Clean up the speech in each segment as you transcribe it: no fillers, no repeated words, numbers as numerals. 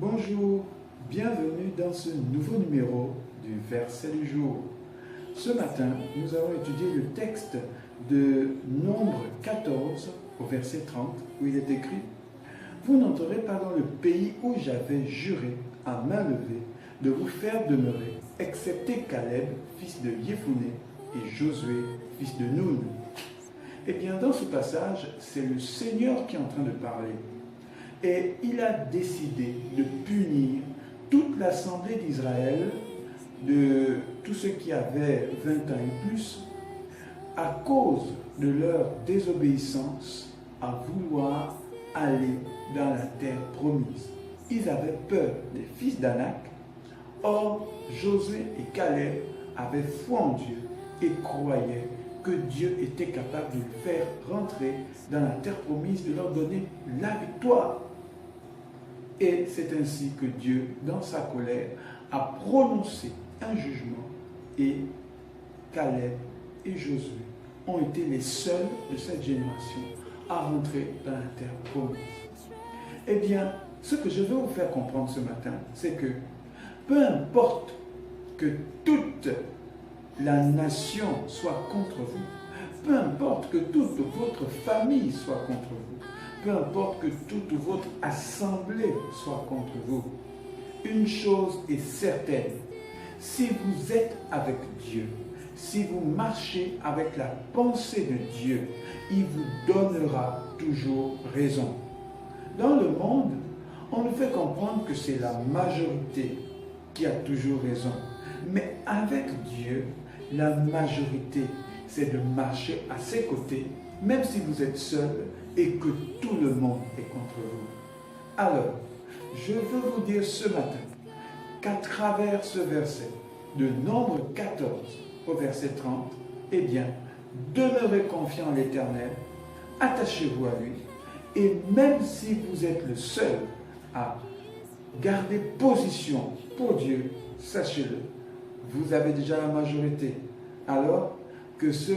Bonjour, bienvenue dans ce nouveau numéro du verset du jour. Ce matin, nous allons étudier le texte de Nombre 14 au verset 30 où il est écrit « Vous n'entrerez pas dans le pays où j'avais juré à main levée de vous faire demeurer, excepté Caleb, fils de Jephunneh, et Josué, fils de Nun. » Eh bien, dans ce passage, c'est le Seigneur qui est en train de parler. Et il a décidé de punir toute l'assemblée d'Israël, de tous ceux qui avaient 20 ans et plus, à cause de leur désobéissance à vouloir aller dans la terre promise. Ils avaient peur des fils d'Anak. Or, Josué et Caleb avaient foi en Dieu et croyaient que Dieu était capable de les faire rentrer dans la terre promise, de leur donner la victoire. Et c'est ainsi que Dieu, dans sa colère, a prononcé un jugement et Caleb et Josué ont été les seuls de cette génération à rentrer dans la terre promise. Eh bien, ce que je veux vous faire comprendre ce matin, c'est que peu importe que toute la nation soit contre vous, peu importe que toute votre famille soit contre vous, peu importe que toute votre assemblée soit contre vous, une chose est certaine, si vous êtes avec Dieu, si vous marchez avec la pensée de Dieu, il vous donnera toujours raison. Dans le monde, on nous fait comprendre que c'est la majorité qui a toujours raison. Mais avec Dieu, la majorité, c'est de marcher à ses côtés, même si vous êtes seul et que tout le monde est contre vous. Alors, je veux vous dire ce matin qu'à travers ce verset, de Nombre 14 au verset 30, eh bien, demeurez confiants en l'Éternel, attachez-vous à lui, et même si vous êtes le seul à garder position pour Dieu, sachez-le, vous avez déjà la majorité. Alors que ce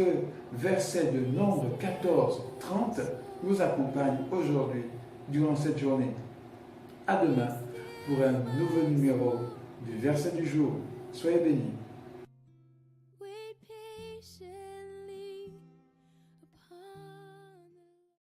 verset de Nombre 14, 30 nous accompagne aujourd'hui, durant cette journée. À demain pour un nouveau numéro du verset du jour. Soyez bénis.